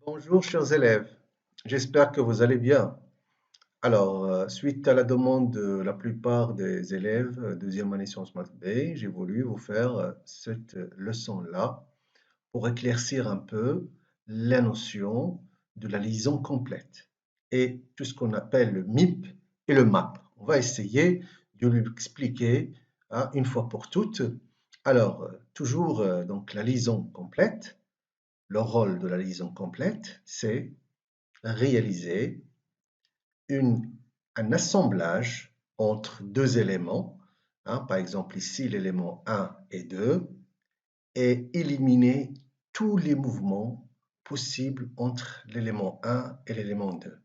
Bonjour chers élèves, j'espère que vous allez bien. Alors, suite à la demande de la plupart des élèves deuxième année Sciences Maths B, j'ai voulu vous faire cette leçon-là pour éclaircir un peu la notion de la liaison complète et tout ce qu'on appelle le MIP et le MAP. On va essayer de l'expliquer une fois pour toutes. Alors, toujours donc la liaison complète. Le rôle de la liaison complète, c'est réaliser un assemblage entre deux éléments, par exemple ici l'élément 1 et 2, et éliminer tous les mouvements possibles entre l'élément 1 et l'élément 2.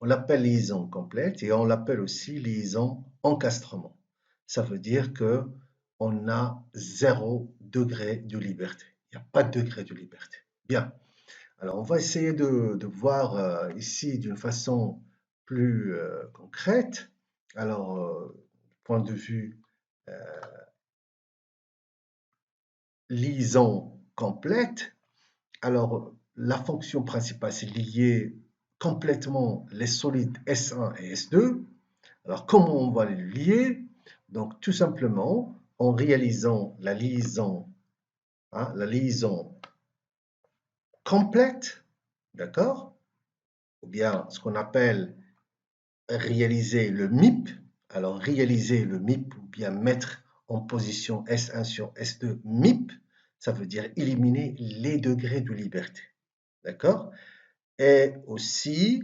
On l'appelle liaison complète et on l'appelle aussi liaison encastrement. Ça veut dire que on a 0 degré de liberté. Il n'y a pas de degré de liberté. Bien. Alors, on va essayer de voir ici d'une façon plus concrète. Alors, point de vue euh, liaison complète, alors la fonction principale, c'est lier complètement les solides S1 et S2. Alors, comment on va les lier? Donc, tout simplement, en réalisant la liaison complète, d'accord? Ou bien ce qu'on appelle réaliser le MIP. Alors, réaliser le MIP ou bien mettre en position S1 sur S2 MIP, ça veut dire éliminer les degrés de liberté. D'accord? Et aussi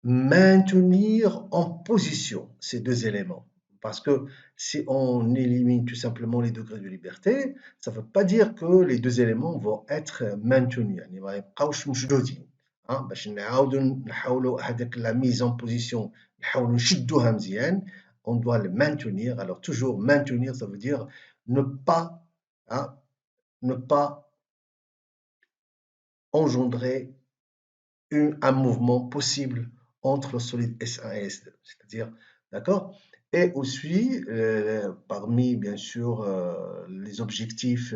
maintenir en position ces deux éléments. Parce que si on élimine tout simplement les degrés de liberté, ça ne veut pas dire que les deux éléments vont être maintenus. يعني ما يبقاوش مشدودين. باش نعاودوا نحاولوا هذاك la mise en position نحاولوا نشدوها مزيان. On doit le maintenir. Alors toujours maintenir, ça veut dire ne pas, ne pas engendrer un mouvement possible entre le solide S1 et S2. C'est-à-dire, d'accord? Et aussi, parmi bien sûr les objectifs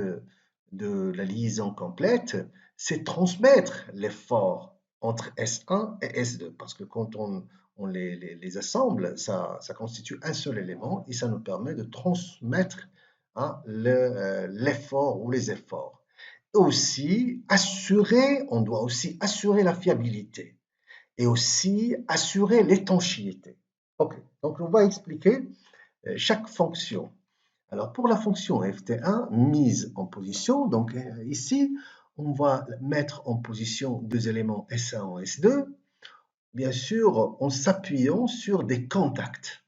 de la liaison complète, c'est transmettre l'effort entre S1 et S2. Parce que quand on les assemble, ça constitue un seul élément et ça nous permet de transmettre l'effort ou les efforts. Aussi, on doit aussi assurer la fiabilité et aussi assurer l'étanchéité. Ok, donc on va expliquer chaque fonction. Alors pour la fonction ft1, mise en position, donc ici, on va mettre en position deux éléments S1 et S2, bien sûr en s'appuyant sur des contacts,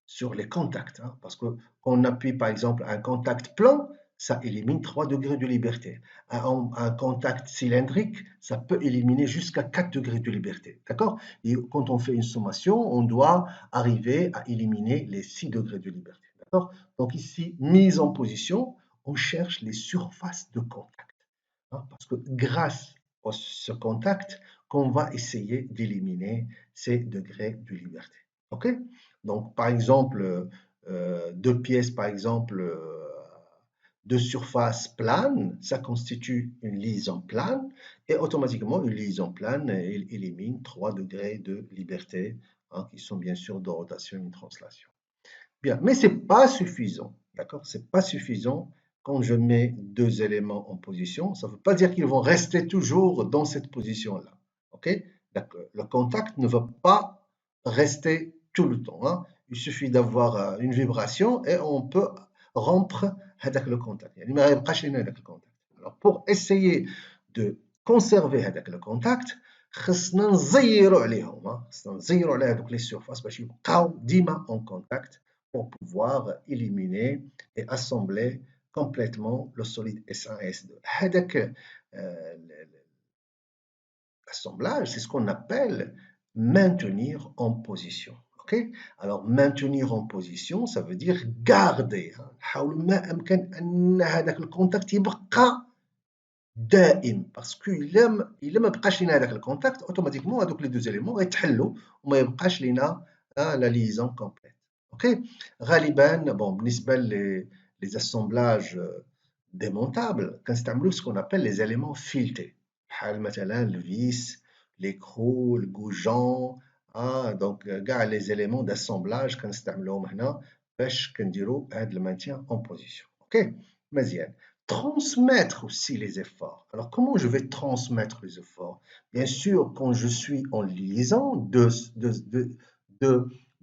sur les contacts, parce que quand on appuie par exemple un contact plan, ça élimine 3 degrés de liberté. Un contact cylindrique, ça peut éliminer jusqu'à 4 degrés de liberté. D'accord? Et quand on fait une sommation, on doit arriver à éliminer les 6 degrés de liberté. D'accord? Donc ici, mise en position, on cherche les surfaces de contact. Parce que grâce à ce contact, qu'on va essayer d'éliminer ces degrés de liberté. OK? Donc, par exemple, deux pièces, par exemple, de surface plane, ça constitue une liaison plane et automatiquement une liaison plane élimine 3 degrés de liberté qui sont bien sûr de rotation et de translation. Bien, mais ce n'est pas suffisant, d'accord? Ce n'est pas suffisant quand je mets deux éléments en position. Ça ne veut pas dire qu'ils vont rester toujours dans cette position-là, ok? Le contact ne va pas rester tout le temps. Il suffit d'avoir une vibration et on peut rompre le contact. Alors, pour essayer de conserver le contact, خصنا نزيروا عليهم خصنا نزيروا على هذوك لي سيرفاس باش يبقاو ديما en contact pour pouvoir éliminer et assembler complètement le solide S1 et S2. L'assemblage, c'est ce qu'on appelle maintenir en position. Ok? ok. Alors maintenir en position ça veut dire garder نحاول ما امكن ان هذاك الكونتاكت يبقى دائم باسكو الا ما بقاش لينا هذاك الكونتاكت اوتوماتيكمون هذوك لي دو زيليمون غيتحلوا وما يبقاش لينا لا ليزون كومبليت اوكي. غالبا بون بالنسبه لي اسامبلاج ديمونتابل كنستعملوا سكون ابل لي زيليمون فيلتي بحال مثلا الفيس ليكرو الكوجون دونك كاع لي زيليمون داسامبلاج كنستعملوهم هنا باش كنديروا هذا المانتيان اون بوزيسيون اوكي. مزيان. Transmettre aussi les efforts. Alors, comment je vais transmettre les efforts? Bien sûr, quand je suis en liaison,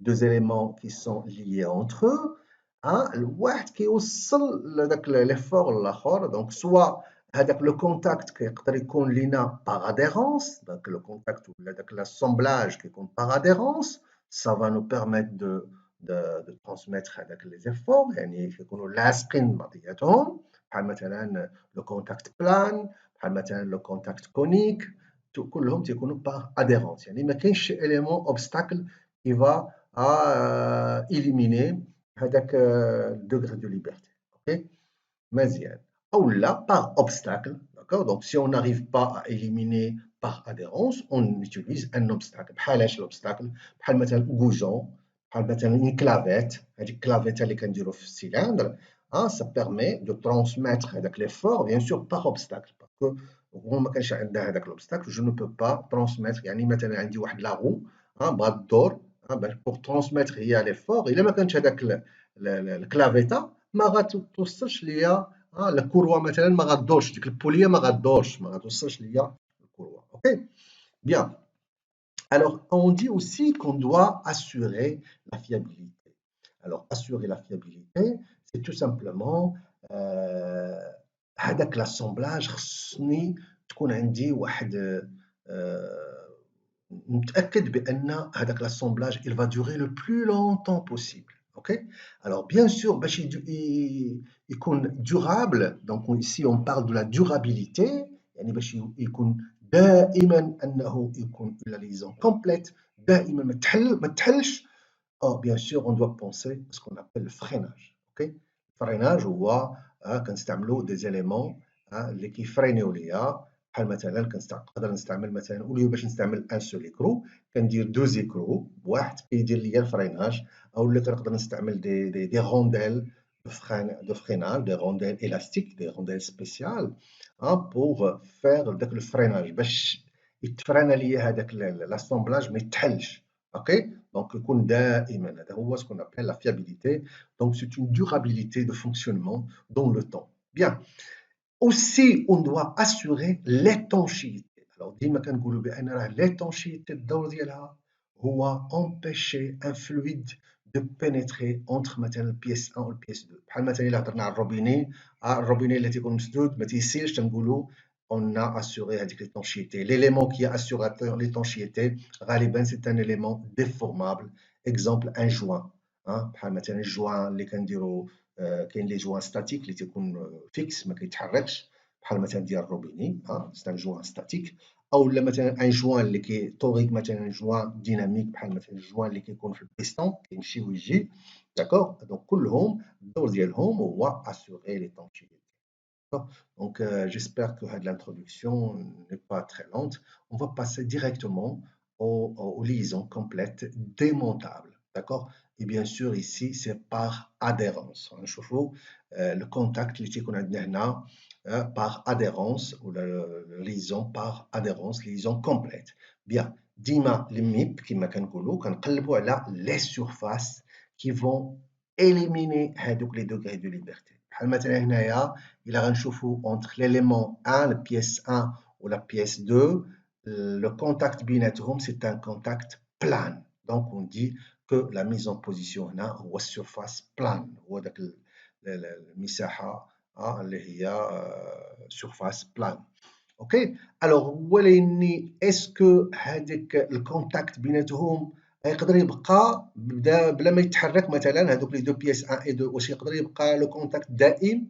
deux éléments qui sont liés entre eux, الواحد كيوصل لذاك l'effort للآخر. Donc, soit هذاك le contact كيقدر يكون لينا par adhérence, donc le contact ولا داك l'assemblage كيكون par adhérence, ça va nous permettre de transmettre هذاك les efforts يعني كيكونوا لاصقين بعضياتهم. بحال مثلا لو كونتاكت بلان بحال مثلا لو كونتاكت كونيك كلهم تيكونوا باغ اديرونس يعني ما كاينش شي اليمون اوبستاكل كي فا éliminer هذاك الدوغري دو ليبرتي اوكي. مزيان. او لا باغ اوبستاكل d'accord donc si on n'arrive pas à éliminer par adhérence on utilise un obstacle بحالاش l'obstacle بحال مثلا غوجون بحال مثلا une clavette هذيك الكلافيته اللي كنديروا في السيلندر ça permet de transmettre l'effort, bien sûr, par obstacle. Parce que هو ما كانش عندها هذاك l'obstacle, je ne peux pas transmettre. يعني مثلا عندي واحد لاغو بغات الدور pour transmettre هي l'effort. إلا ما كانش هذاك الكلافيتا ما غاتوصلش ليا الكروه مثلا ما غادورش ديك البوليه ما غادورش ما غاتوصلش ليا الكروه. اوكي. Bien. Alors, on dit aussi qu'on doit assurer la fiabilité. Alors, assurer la fiabilité, c'est tout simplement هذاك l'assemblage خصني تكون عندي واحد متأكد بأن هذاك l'assemblage il va durer le plus longtemps possible. Ok. Alors bien sûr باش يكون durable donc ici on parle de la durabilité يعني باش يكون دائما أنه يكون la liaison complète دائما ما تحلش. bien sûr on doit penser à ce qu'on appelle le freinage. Ok. Le freinage هو كنستعملوا des éléments اللي كيفرينيو ليا بحال مثلا كنقدر نستعمل مثلا اوليو باش نستعمل ان سول ايكرو كندير دو زيكرو بواحد كيدير ليا الفريناج او اللي كنقدر نستعمل دي رونديل دو فريناج دي رونديل الاستيك دي رونديل سبيسيال بور فير داك الفريناج باش يتفرنا ليا هذاك لاسامبلاج ما يتحلش. اوكي دونك يكون دائما هذا هو سكون ابل لا فيابيليتي دونك سي اون durabilité de fonctionnement dans le temps. Bien. Aussi, on doit assurer l'étanchéité. Alors, ديما كنقولوا بأن راه l'étanchéité الدور ديالها هو empêcher un fluide de pénétrer entre مثلا البيس 1 والبيس 2 بحال مثلا إلا هضرنا على الروبيني الروبيني اللي تيكون مسدود ما تيسيلش تنقولوا on a assuré هذيك l'étanchéité. L'élément qui assure l'étanchéité غالبا c'est un élément déformable. Exemple un joint بحال مثلا الجوان اللي كنديروا كاين لي جوان ستاتيك اللي تيكون فيكس ما كيتحركش بحال مثلا ديال الروبيني سي ان جوان ستاتيك او مثلا ان جوان اللي كيطوريك مثلا جوان ديناميك بحال مثلا الجوان اللي كيكون في البيستون كيمشي ويجي داكوغ دونك كلهم الدور ديالهم هو اسيغي لي طونتيتي. Donc, j'espère que l'introduction n'est pas très lente. On va passer directement aux liaisons complètes démontables. D'accord. Et bien sûr, ici, c'est par adhérence. نشوفوا le contact اللي تيكون عندنا هنا par adhérence ou la liaison par adhérence, liaison complète. Bien. ديما الميب كما كنقولوا كنقلبوا على les surfaces qui vont éliminer هذوك les degrés de liberté. بحال مثلا هنايا إلا غنشوفوا entre l'élément 1 la pièce 1 ou la pièce 2 le contact بيناتهم c'est un contact plane. Donc on dit que la mise en position هنا هو surface plane هو داك المساحة اللي هي surface plane. اوكي. الوغ ولكن اسكو هذاك الكونتاكت بيناتهم يقدر يبقى بلا ما يتحرك مثلا هذوك لي دو بيس 1 اي 2 واش يقدر يبقى لو كونتاكت دائم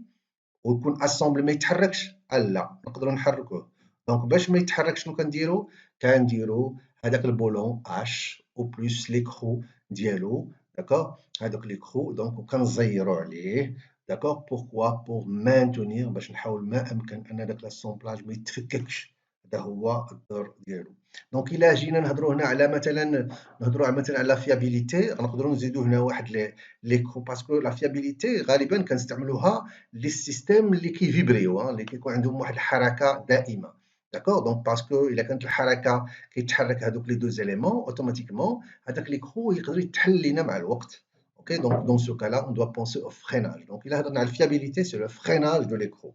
ويكون اسامبل ما يتحركش؟ لا نقدروا نحركوه. دونك باش ما يتحركش شنو كنديروا؟ كنديروا هذاك البولون اش او بلس ليكرو ديالو داكوغ هذوك لي كرو دونك وكنزيرو عليه داكوغ بوركوا بور مانتونيغ باش نحاول ما امكن ان داك لاسومبلاج ما يتفككش هذا هو الدور ديالو دونك الا جينا نهضروا هنا على مثلا نهضروا مثلا على لا فيابيليتي غنقدروا نزيدوا هنا واحد لي كرو باسكو لا فيابيليتي غالبا كنستعملوها لي سيستيم اللي كيفيبريو اللي كيكون عندهم واحد الحركه دائمه داكوغ دونك باسكو الا كانت الحركه كيتحرك هذوك لي دو زيليمون اوتوماتيكمون هذاك ليكرو يقدر يتحل لينا مع الوقت اوكي دونك دون سو كالا اون دوا بونسي او فريناج دونك الا هضرنا على الفيابيليتي سي لو فريناج دو ليكرو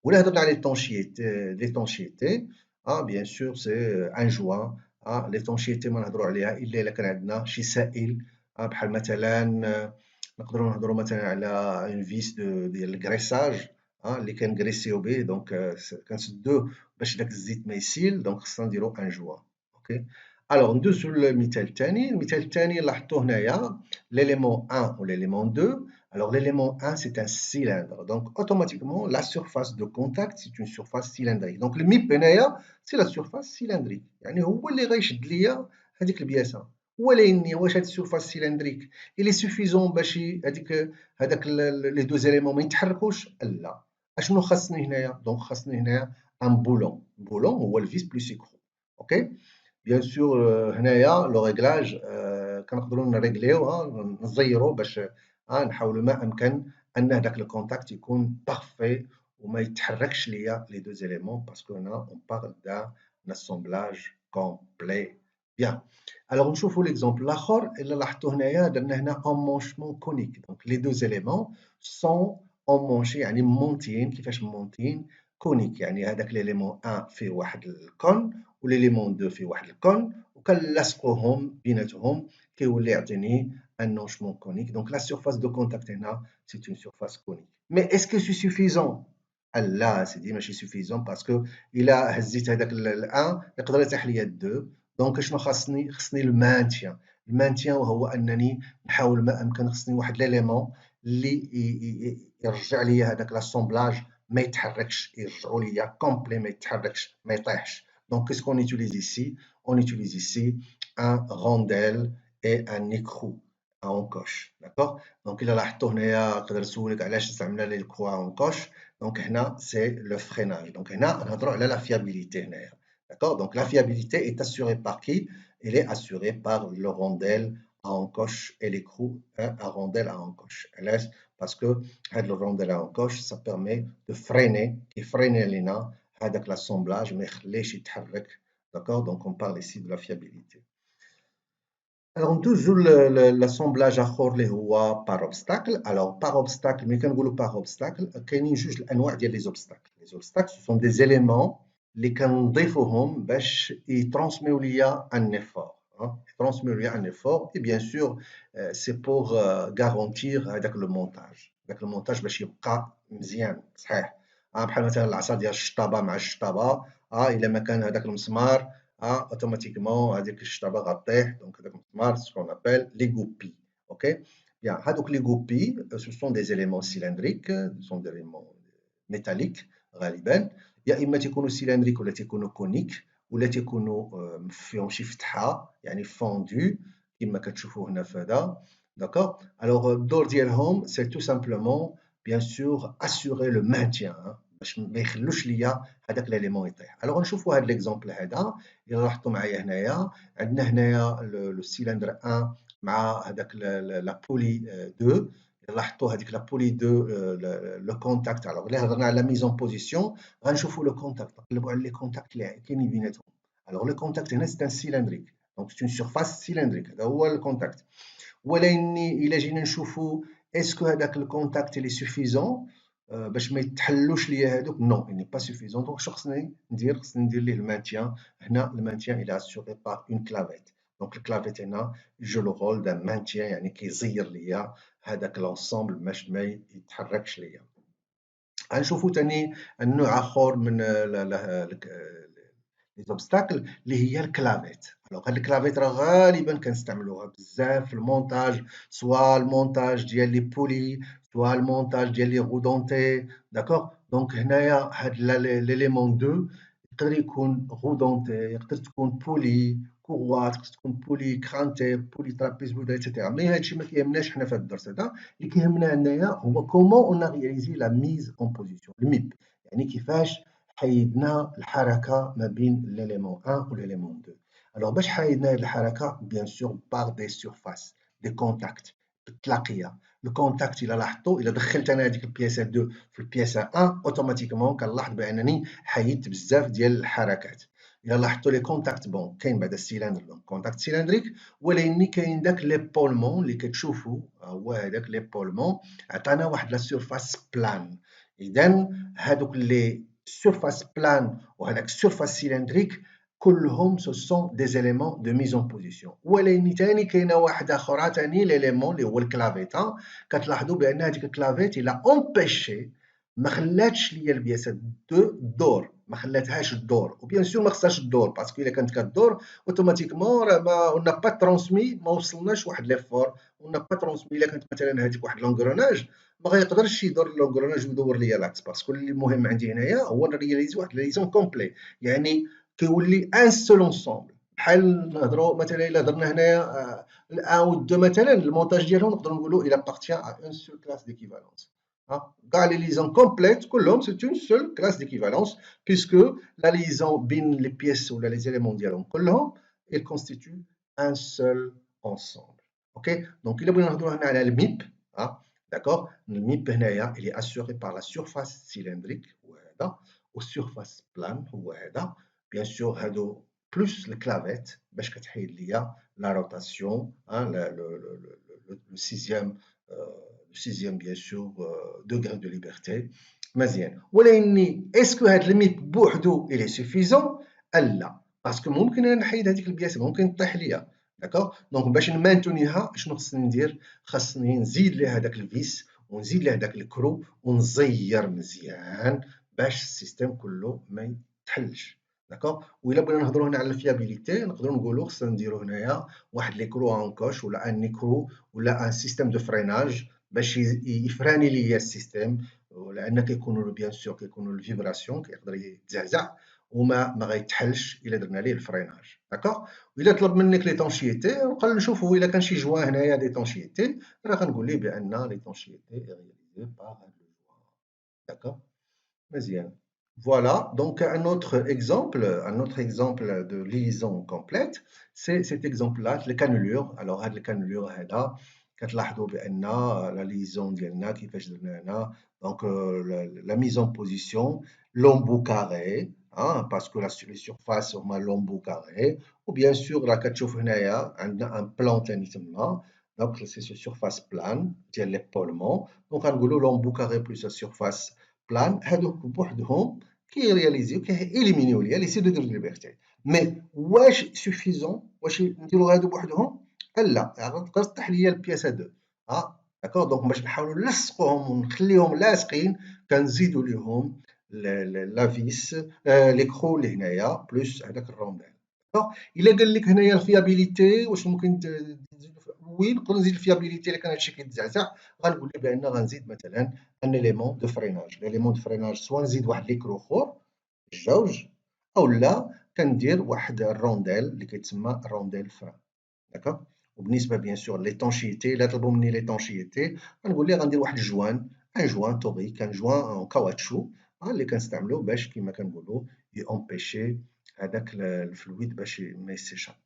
ولا هضرنا على ليتونشيتي بيان سور سي ان جوان ليتونشيتي ما نهضروا عليها الا الا كان عندنا شي سائل بحال مثلا نقدروا نهضروا مثلا على اون فيس ديال الكريساج اللي كنكريسيو به دونك كنسدوه باش داك الزيت ما يسيل دونك خصنا نديرو ان جوان اوكي الوغ ندوزو للمثال الثاني المثال الثاني لاحظتوا هنايا l'élément 1 ou l'élément 2 alors l'élément 1 c'est un cylindre donc automatiquement la surface de contact c'est une surface cylindrique donc الميب هنايا c'est la surface cylindrique يعني هو اللي غيشد ليا هذيك البياسه ولكن واش هاد السورفاس سيلندريك اللي سوفيزون باش هذاك لي دو زيليمون ما يتحركوش لا اشنو خاصني هنايا دونك خاصني هنايا ان بولون بولون هو الفيس بلس كرو اوكي بيان سور هنايا لو ريغلاج كنقدروا نريغليوها نزيرو باش نحاولوا ما امكن ان هذاك الكونتاكت يكون بارفي وما يتحركش ليا لي دو زيليمون باسكو هنا اون بارل دان اسامبلاج كومبلي بيان الوغ نشوفوا ليكزومبل الاخر الا لاحظتوا هنايا درنا هنا ان مونشمون كونيك دونك لي دو زيليمون سون مونشي يعني مونتين كيفاش مونتين كونيك يعني هذاك ليليمون 1 فيه واحد الكون وليليمون 2 فيه واحد الكون وكنلصقوهم بيناتهم كيولي يعطيني ان نونشمون كونيك دونك لا سيرفاس دو كونتاكت هنا سي اون سيرفاس كونيك مي اسكو سي سوفيزون لا سيدي ماشي سوفيزون باسكو الا هزيت هذاك ال1 يقدر يطيح ليا ال2 دونك شنو خاصني المانتيان المانتيان وهو انني نحاول ما امكن خصني واحد ليليمون اللي يرجع لي هذاك لاسومبلاج ما يتحركش يرجعوا ليا كومبلي ما يتحركش ما يطيحش دونك كيس كون utilise ici on utilise ici un rondelle et un écrou à encoche d'accord دونك الا لاحظتوا هنايا نقدر نسولك علاش استعملنا لي الكرو à encoche دونك هنا سي لو فريناج دونك هنا نهضروا على لا فيابيليتي هنايا d'accord donc la fiabilité est assurée par qui elle est assurée par le rondelle à encoche et l'écrou à rondelle à encoche parce que le rondelle à encoche ça permet de freiner لنا هذاك l'assemblage ما يخليش يتحرك d'accord donc on parle ici de la fiabilité alors ندوزو l'assemblage اخر اللي هو par obstacle alors par obstacle ملي كنقولوا par obstacle كاينين جوج الانواع ديال لي زوبستاكل لي زوبستاكل سو سون دي زيليمون اللي كنضيفوهم باش يترانسميو ليا ان ايفور يترانسميو ليا ان ايفور اي بيان سور سي بور غارونتير هذاك لو مونتاج داك المونتاج باش يبقى مزيان صحيح بحال مثلا العصا ديال الشطابه مع الشطابه الا ما كان هذاك المسمار اوتوماتيكمون هذيك الشطابه غطيح دونك هذاك المسمار سكون ابل لي غوبي اوكي بيان هذوك لي غوبي سو سون دي زيليمون سيلندريك سون دي زيليمون ميتاليك غالبا يا اما تيكونوا سيلندريك ولا تيكونوا كونيك ولا تيكونوا فيهم شي فتحه يعني فوندو كما كتشوفوا هنا في هذا داكوغ الوغ الدور ديالهم سي تو سامبلومون بيان سور اسيوري لو مانتيان باش ما يخلوش ليا هذاك ليليمون يطيح الوغ نشوفوا هذا ليكزومبل هذا الا لاحظتوا معايا هنايا عندنا هنايا لو سيلندر 1 مع هذاك لا بولي 2 لاحظتوا هذيك لا بولي 2 لو كونتاكت الوغ الا هضرنا على ميز اون بوزيسيون غنشوفوا لو كونتاكت نقلبوا على لي كونتاكت اللي كاينين بيناتهم الوغ لو كونتاكت هنا سي ان سيلندريك دونك سي اون سيرفاس سيلندريك هذا هو الكونتاكت ولكن الا جينا نشوفوا اسكو هذاك الكونتاكت اللي سوفيزون باش ما يتحلوش ليا هذوك نو اني با سوفيزون دونك شنو خصني ندير ليه المانتيان هنا المانتيان الى اسيوري بار اون كلافيت دونك الكلافيت هنا جو لو رول دان مانتيان يعني كيزير ليا هذاك لونسومبل باش ما يتحركش ليا غنشوفوا ثاني النوع اخر من لي زوبستاكل اللي هي الكلافيت الوغ هاد الكلافيت راه غالبا كنستعملوها بزاف في المونتاج سوا المونتاج ديال لي بولي سوا المونتاج ديال لي غودونتي داكوغ دونك هنايا هاد ليليمون 2 يقدر يكون غودونتي يقدر تكون بولي كروات، خص تكون بولي كرانتي، بولي ترابيزويد ايتترا. مي هادشي ما كيهمناش حنا في هاد الدرس هذا. اللي كيهمنا هنايا هو كومون اون رياليزي لا ميز اون بوزيسيون، الميب، يعني كيفاش حيدنا الحركه ما بين ليليمون 1 و ليليمون 2. الوغ باش حيدنا هاد الحركه بيان سور بار دي سيرفاس، دي كونتاكت، بالتلاقيه. لو كونتاكت الى لاحظتوا، الى دخلت انا هذيك البياسه 2 في البياسه 1 اوتوماتيكمون كنلاحظ بانني حيدت بزاف ديال الحركات. الى لاحظتوا لي كونتاكت بون كاين بعد السيلندر كونتاكت سيلندريك، ولكن كاين داك ليبولمون اللي كتشوفوا هو هذاك ليبولمون عطانا واحد لا سيرفاس بلان. اذا هذوك لي سيرفاس بلان وهذاك سيرفاس سيلندريك كلهم سو سون دي زيليمون دو ميز اون بوزيسيون. ولكن ثاني كاينه واحده اخرى ثاني ليليمون اللي هو الكلافيتا. كتلاحظوا بان هذيك الكلافيت الى امبيشي ما خلاتش ليا البياسه دور، ما خلاتهاش الدور، وبيان سور ما خصهاش الدور باسكو الا كانت كدور اوتوماتيكمون راه ما اون با ترونسمي، ما وصلناش واحد ليفور، اون با ترونسمي. الا كانت مثلا هذيك واحد لونغروناج ما غيقدرش يدور لونغروناج ويدور ليا لاكس، باسكو اللي مهم عندي هنايا هو نرياليزي واحد ليزون كومبلي، يعني كيولي ان سول انصومبل. بحال نهضروا مثلا الا هضرنا هنايا الان و دو مثلا المونتاج ديالهم نقدروا نقولوا الى بارتيان ا اون سول كلاس ديكيفالونس. Quand les liaisons complètes, c'est une seule classe d'équivalence, puisque la liaison bin les pièces ou les éléments dialogue, ils constituent un seul ensemble. Ok? Donc, il y a le MIP, hein, d'accord? Le MIP, il est assuré par la surface cylindrique, ou surface plane, bien sûr, plus le clavette, la rotation, hein, le sixième bien sûr degré de liberté مزيان. ولكن اسكو هاد الميت بوحدو il est suffisant؟ لا، باسكو ممكن نحيد هذيك البياسه، ممكن تطيح ليا. داكوغ؟ دونك باش نمانتونيها اشنو خصني ندير؟ خاصني نزيد ليه هذاك الفيس ونزيد ليه هذاك الكرو ونزير مزيان باش السيستم كله ما يتحلش. داكوغ؟ وإلا بغينا نهضروا هنا على الفيابيليتي نقدروا نقولوا خصنا نديروا هنايا واحد لي كرو ان كوش ولا ان نيكرو ولا ان سيستم دو فريناج باش يفراني ليا السيستم، لان كيكونوا بيان سور كيكونوا الفيبراسيون كيقدر يتزعزع وما غيتحلش الا درنا ليه الفريناج. داكوغ؟ والا طلب منك ليطونشيتي نبقى نشوفوا الا كان شي جوان هنايا ديطونشيتي راه غنقول ليه بان ليطونشيتي رياليزي بار هاد لو جوان. داكوغ؟ مزيان. Voilà, donc un autre exemple de liaison complète, c'est cet exemple-là, les cannelures. Alors, هاد الكانولور هذا كتلاحظوا بان لا ليزون ديالنا كيفاش درنا هنا. دونك la mise en position lombo carré, hein, parce que les surfaces هما lombo carré. ou bien sûr راه كتشوف هنايا عندنا ان بلان ثاني تما. دونك سي surface plane ديال ليبولمون. دونك غنقولوا lombo carré plus la surface بلان هادوك بوحدهم كيرياليزيو كيإليمينيو ليا لي سي دو ليبرتي. مي واش سوفيزون؟ واش نديرو هادو بوحدهم؟ لا، غتقدر تطيح ليا البياسه 2. داكوغ؟ دونك باش نحاولوا نلصقوهم ونخليهم لاصقين كنزيدوا ليهم لا فيس لي كرو اللي هنايا بلس هذاك الرونديل. داكوغ؟ الا قال لك هنايا الفيابيليتي واش ممكن تزيدو؟ وي نقدر نزيد الفيابيليتي الا كان هادشي كيتزعزع غنقول ليه بان غنزيد مثلا ان اليمون دو فريناج. ليليمون دو فريناج سوا نزيد واحد لي كرو اخر جوج، او لا كندير واحد الرونديل اللي كيتسمى رونديل فران. داكوغ؟ وبالنسبه بيان سور ليطونشيتي الا طلبوا مني ليطونشيتي غنقول ليه غندير واحد الجوان، ان جوان طوريك، ان جوان كاواتشو اللي كنستعملوه باش كما كنقولوا يامبيشي هذاك الفلويد باش ما يسيشابي.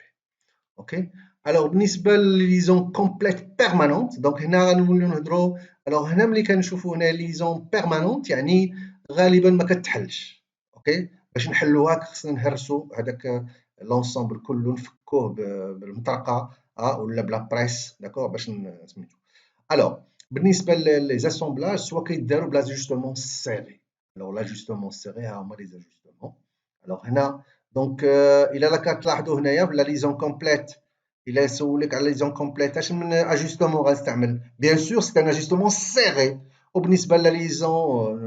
اوكي؟ الوغ بالنسبه لليزون كومبليت بيرمانونت، دونك هنا غنوليو نهضروا. الوغ هنا ملي كنشوفوا هنا ليزون بيرمانونت يعني غالبا ما كتحلش. اوكي؟ باش نحلوها خصنا نهرسوا هذاك لونسومبل كله نفكوه بالمطرقه ولا بلا بريس. داكوغ؟ باش سميتو. الوغ بالنسبه ليزاسومبلاج سوا كيداروا بلاجوستمون سيري. الوغ لاجوستمون سيري ها هما لي زاجوستمون. الوغ هنا دونك الا كتلاحظوا هنايا في لا ليزون كومبليت، الا سولك على ليزون كومبليت اش من اجوستمون غنستعمل؟ بيان سور سي ان اجوستمون سيري. وبالنسبه لا ليزون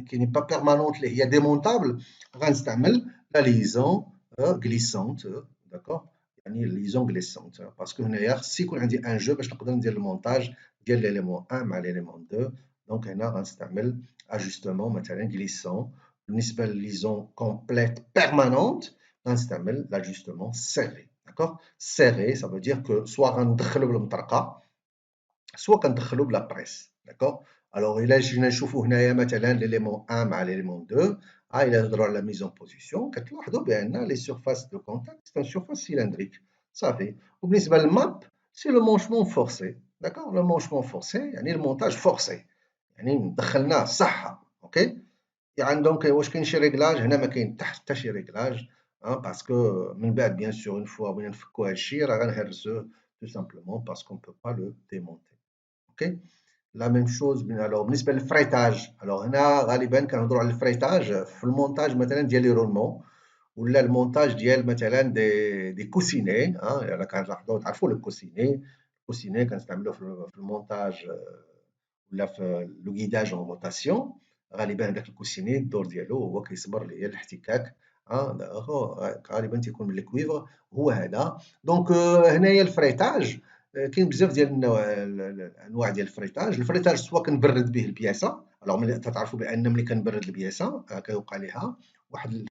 كي ني با بيرمانونت اللي هي ديمونطابل غنستعمل لا ليزون غليسونت. داكوغ؟ يعني ليزون غليسونت باسكو هنايا خص يكون عندي ان جو باش نقدر ندير المونتاج ديال ليليمون 1 مع ليليمون 2. دونك هنا غنستعمل اجوستمون مثلا غليسون. بالنسبه لليزون كومبليت بيرمانونت غنستعمل l'ajustement serré. D'accord? Serré, ça veut dire que soit غندخلو بالمطرقة soit كندخلو بلا بريس. D'accord? Alors إلا جينا نشوفو هنايا مثلا l'élément 1 مع l'élément 2 إلا نهضرو على mise en position كتلاحظوا بأن les surfaces de contact c'est une surface cylindrique صافي. وبالنسبة للماب c'est le manchement forcé. D'accord? Le manchement forcé يعني المونتاج forcé يعني دخلناه صح. اوكي يعني دونك واش كاين شي ريغلاج هنا ما كاين حتى شي ريغلاج باسكو من بعد بيان سور اون فوا بغينا نفكو هادشي راه غنهرسوه tout simplement parce qu'on ne peut pas le démonter. Ok. La même chose alors بالنسبه للفريتاج alors هنا غالبا كنهضروا على الفريتاج في المونتاج مثلا ديال لي رولمون ولا المونتاج ديال مثلا دي كوسيني الا كنلاحظوا تعرفوا لو كوسيني الكوسيني كنستعملوه في المونتاج ولا في لو غيداج اون روتاسيون غالبا هذاك الكوسيني الدور ديالو هو كيصبر ليا الاحتكاك غالبا تيكون من الكويفر هو هذا دونك هنايا الفريتاج كاين بزاف ديال الانواع ديال الفريتاج سواء كنبرد به البياسه الوغ ملي تعرفوا بان ملي كنبرد البياسه كيوقع ليها واحد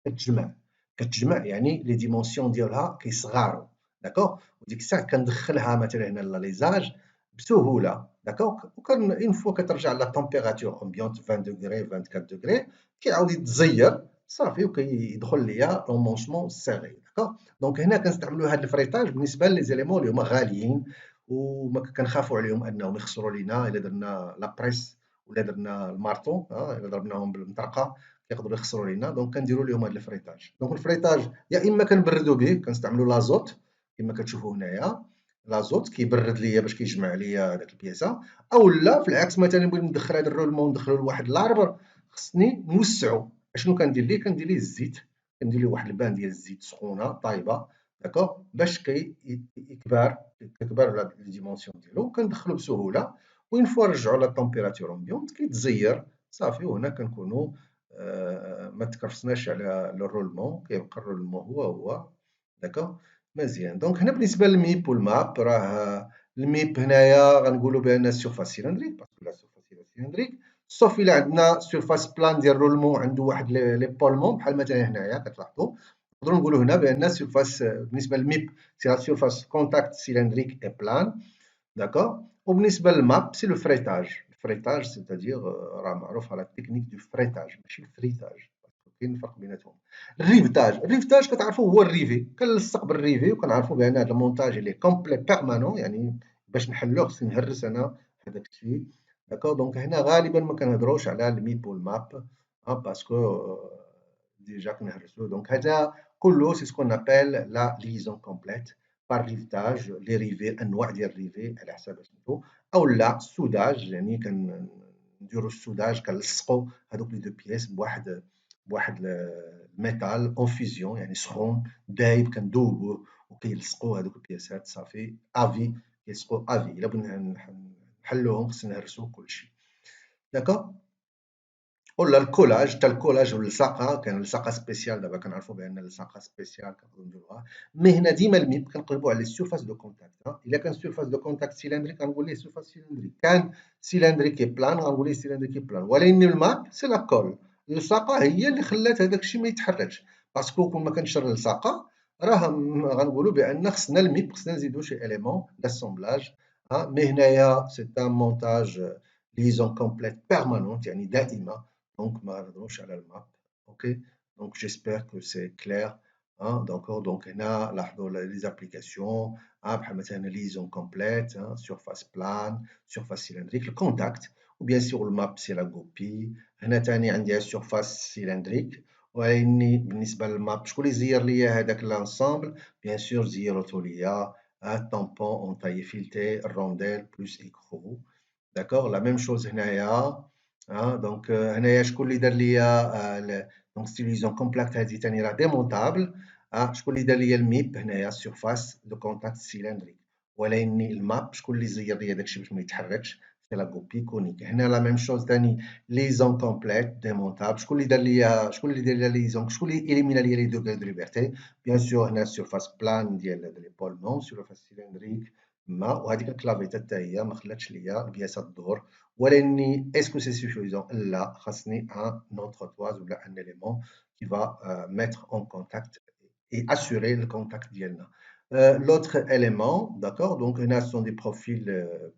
كتجمع يعني لي ديمونسيون ديالها كيصغاروا داكوغ وديك الساعه كندخلها مثلا هنا لليزاج بسهوله داكوغ وكان اون فوا كترجع لا تمبيراتور امبيونت 20 دوغري 24 دوغري كيعاود يتزير صافي وكيدخل ليا لو مونشمون سيغي داكوغ دونك هنا كنستعملوا هذا الفريطاج بالنسبه لي زيليمون اللي هما غاليين وما كنخافوا عليهم انهم يخسروا لينا الا درنا لا بريس ولا درنا المارطو الا ضربناهم بالمطرقه كيقدروا يخسروا لينا دونك كنديروا لهم هذا الفريطاج دونك الفريطاج يا اما كنبردوا به كنستعملوا لازوت كما كتشوفوا هنايا لازوت كيبرد ليا باش كيجمع ليا هذيك البياسه او لا في العكس مثلا بغيت ندخل هذا الرولمون ندخلو لواحد لاربر خصني نوسعو اشنو كندير ليه كندير ليه الزيت كندير ليه واحد البان ديال الزيت سخونه طايبه داكوغ باش كيكبر لي ديمونسيون ديالو كندخلو بسهوله وين فوا نرجعو لا طومبيراتور امبيونت كيتزير صافي وهنا كنكونوا ما تكرفسناش على الرولمون كيبقى الرولمون هو داكوغ مزيان دونك هنا بالنسبه للميب والماب راه الميب هنايا غنقولوا بان السيرفاس سيلندريك باسكو لا سيرفاس سيلندريك سوف الا عندنا سيرفاس بلان ديال الرولمون عنده واحد لي بولمون بحال مثلا هنايا كتلاحظوا نقدروا نقولوا هنا بان السيرفاس بالنسبه للميب سي لا سيرفاس كونتاكت سيلندريك اي بلان داكوغ وبالنسبه للماب سي لو فريتاج الفريتاج سيتادير راه معروف على التكنيك دو فريتاج ماشي الفريتاج كاين الفرق بيناتهم الريفتاج كتعرفوا هو الريفي كنلصق بالريفي وكنعرفوا بان هذا المونتاج اللي كومبلي بيرمانون يعني باش نحلوه خصني نهرس انا هذاك الشيء داكوغ دونك هنا غالبا ما كنهضروش على الميب والماب باسكو ديجا كنهرسو دونك هذا كله سي سكون ابل لا ليزون كومبليت بار ريفتاج لي ريفي انواع ديال الريفي على حساب سميتو او لا السوداج يعني كنديروا السوداج كنلصقوا هذوك لي دو بياس بواحد الميتال اون فيزيون يعني سخون دايب كندوبوه وكيلصقوا هذوك البياسات صافي افي كيلصقوا افي الا بغينا نحلوهم خصنا نهرسوا كلشي داكوغ ولا الكولاج حتى الكولاج واللصاقه كان لصاقه سبيسيال دابا كنعرفوا بان اللصاقه سبيسيال كنقدروا نديروها مي هنا ديما الميب كنقلبوا على السيرفاس دو كونتاكت الا كان سيرفاس دو كونتاكت سيلندريك غنقول ليه سيرفاس سيلندريك كان سيلندريكي بلان غنقول ليه سيلندريكي بلان ولكن الماب سي لا كول اللصاقه هي اللي خلات هذاك الشيء ما يتحركش باسكو كون ما كانش اللصاقه راه غنقولوا بان خصنا الميب خصنا نزيدوا شي اليمون داسومبلاج مي هنايا سي ان مونتاج ليزون كومبليت بيرمانونت يعني دائمه دونك ما نهضروش على الماب اوكي دونك جيسبر كو سي كلير دونك هنا لاحظوا لي زابليكاسيون بحال مثلا ليزون كومبليت سيرفاس بلان سيرفاس سيلندريك الكونتاكت وبيان سور الماب سي لا كوبي هنا ثاني عندي سيرفاس سيلندريك ولكن بالنسبه للماب شكون اللي زير ليا هذاك لانسامبل بيان سور زيروتو ليا طامبون اون تاي فيلتي الرونديل بلس ايكرو داكوغ لا ميم شوز هنايا دونك هنايا شكون اللي دار ليا دونك ستيليزون كومباكت هذه ثاني راه ديمونتابل شكون اللي دار ليا الميب هنايا سيرفاس دو كونتاكت سيلندريك ولكن الماب شكون اللي زير ليا داكشي باش ما يتحركش سي لا كوبي كونيك هنا لا ميم شوز ثاني ليزون كومبليت ديمونتابل شكون اللي دار ليا ليزون شكون اللي اليمينا ليا لي دوغري دو ليبرتي بيان سور هنا سيرفاس بلان ديال لي بولمون سيرفاس سيلندريك وهذيك الكلافيتا حتى هي ما خلاتش ليا البياسه تدور ولكن اسكو سي سوفيزون لا خاصني ان اوتر توز ولا ان élément qui va mettre en contact et assurer le contact ديالنا. L'autre élément, d'accord, donc là, ce sont des profils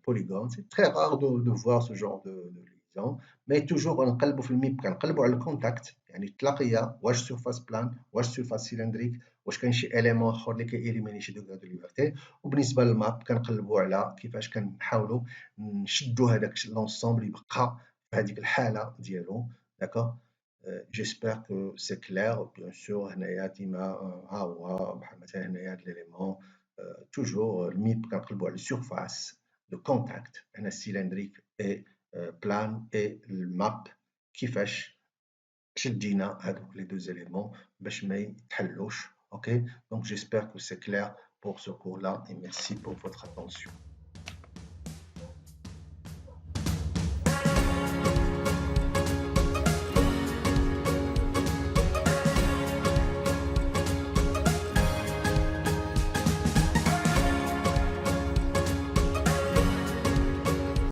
polygones. C'est très rare de voir ce genre de liaison, mais toujours نقلبوا في الميب كنقلبوا على الكونتاكت يعني التلاقيه واش سيرفاس بلان واش سيرفاس سيلندريك واش كاين شي اليمون اخر اللي كيإليميني شي دوغري دو ليبرتي. وبالنسبه للماب كنقلبوا على كيفاش كنحاولوا نشدوا هذاك لونسومبل يبقى في هذيك الحاله ديالو. داكوغ. J'espère que c'est clair. Bien sûr, هنايا ديما ها هو بحال مثلا هنايا هاد ليليمون toujours الميب كنقلبوا على السيرفاس de contact هنا cylindrique et plane et الماب كيفاش شدينا هادوك لي دو éléments باش ما يتحلوش. Ok, donc j'espère que c'est clair pour ce cours-là et merci pour votre attention.